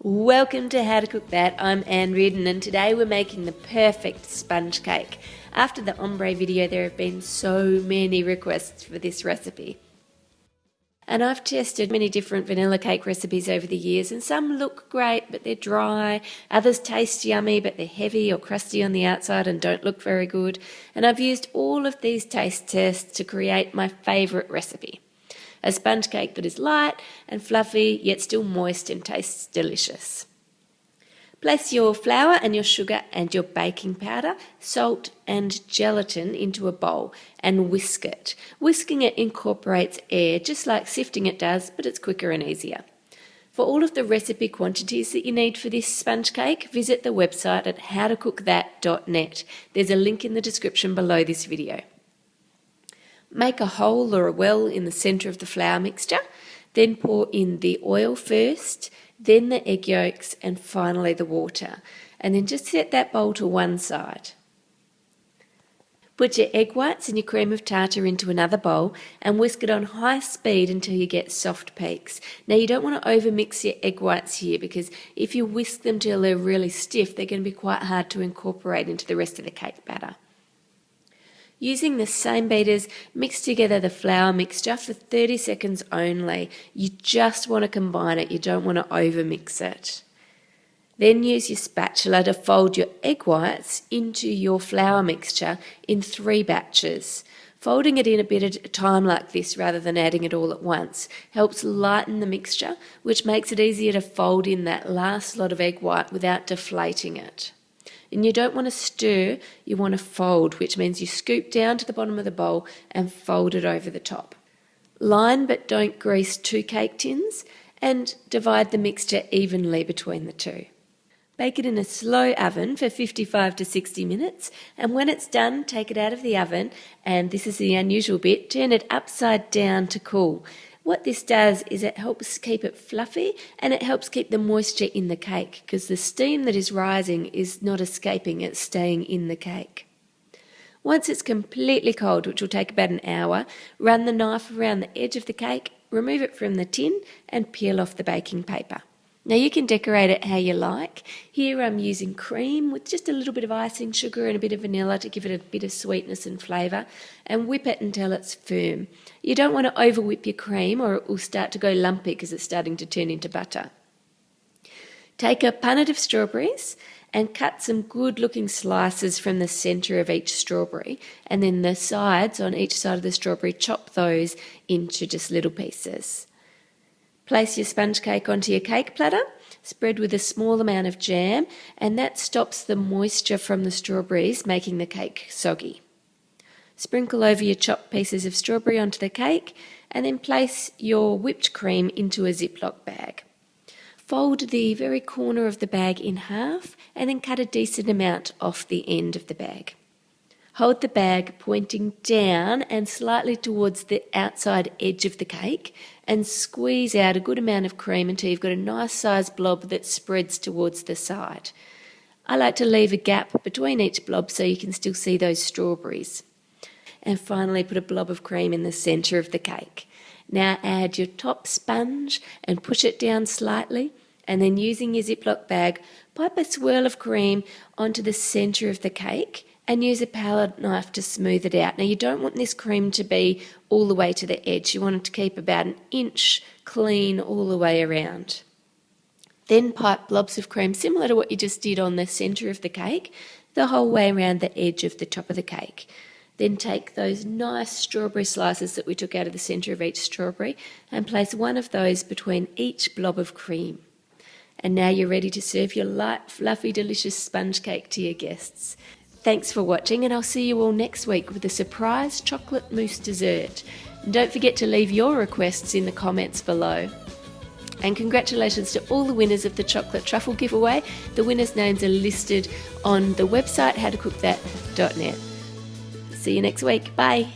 Welcome to How to Cook That. I'm Reardon and today we're making the perfect sponge cake. After the ombre video there have been so many requests for this recipe. And I've tested many different vanilla cake recipes over the years, and some look great but they're dry, others taste yummy but they're heavy or crusty on the outside and don't look very good. And I've used all of these taste tests to create my favourite recipe. A sponge cake that is light and fluffy, yet still moist and tastes delicious. Place your flour and your sugar and your baking powder, salt and gelatin into a bowl and whisk it. Whisking it incorporates air, just like sifting it does, but it's quicker and easier. For all of the recipe quantities that you need for this sponge cake, visit the website at howtocookthat.net. There's a link in the description below this video. Make a hole or a well in the centre of the flour mixture, then pour in the oil first, then the egg yolks and finally the water, and then just set that bowl to one side. Put your egg whites and your cream of tartar into another bowl and whisk it on high speed until you get soft peaks. Now you don't want to overmix your egg whites here, because if you whisk them till they're really stiff, they're going to be quite hard to incorporate into the rest of the cake batter. Using the same beaters, mix together the flour mixture for 30 seconds only. You just want to combine it, you don't want to overmix it. Then use your spatula to fold your egg whites into your flour mixture in 3 batches. Folding it in a bit at a time like this rather than adding it all at once helps lighten the mixture, which makes it easier to fold in that last lot of egg white without deflating it. And you don't want to stir, you want to fold, which means you scoop down to the bottom of the bowl and fold it over the top. Line but don't grease 2 cake tins and divide the mixture evenly between the 2. Bake it in a slow oven for 55 to 60 minutes, and when it's done, take it out of the oven, and this is the unusual bit, turn it upside down to cool. What this does is it helps keep it fluffy and it helps keep the moisture in the cake, because the steam that is rising is not escaping, it's staying in the cake. Once it's completely cold, which will take about an hour, run the knife around the edge of the cake, remove it from the tin and peel off the baking paper. Now you can decorate it how you like. Here I'm using cream with just a little bit of icing sugar and a bit of vanilla to give it a bit of sweetness and flavour, and whip it until it's firm. You don't want to over whip your cream or it will start to go lumpy because it's starting to turn into butter. Take a punnet of strawberries and cut some good looking slices from the centre of each strawberry, and then the sides on each side of the strawberry, chop those into just little pieces. Place your sponge cake onto your cake platter, spread with a small amount of jam, and that stops the moisture from the strawberries making the cake soggy. Sprinkle over your chopped pieces of strawberry onto the cake, and then place your whipped cream into a Ziploc bag. Fold the very corner of the bag in half, and then cut a decent amount off the end of the bag. Hold the bag pointing down and slightly towards the outside edge of the cake, and squeeze out a good amount of cream until you've got a nice sized blob that spreads towards the side. I like to leave a gap between each blob so you can still see those strawberries. And finally put a blob of cream in the centre of the cake. Now add your top sponge and push it down slightly, and then using your Ziploc bag, pipe a swirl of cream onto the centre of the cake and use a palette knife to smooth it out. Now you don't want this cream to be all the way to the edge. You want it to keep about an inch clean all the way around. Then pipe blobs of cream similar to what you just did on the centre of the cake, the whole way around the edge of the top of the cake. Then take those nice strawberry slices that we took out of the centre of each strawberry and place one of those between each blob of cream. And now you're ready to serve your light, fluffy, delicious sponge cake to your guests. Thanks for watching, and I'll see you all next week with a surprise chocolate mousse dessert. And don't forget to leave your requests in the comments below. And congratulations to all the winners of the chocolate truffle giveaway. The winners' names are listed on the website howtocookthat.net. See you next week. Bye.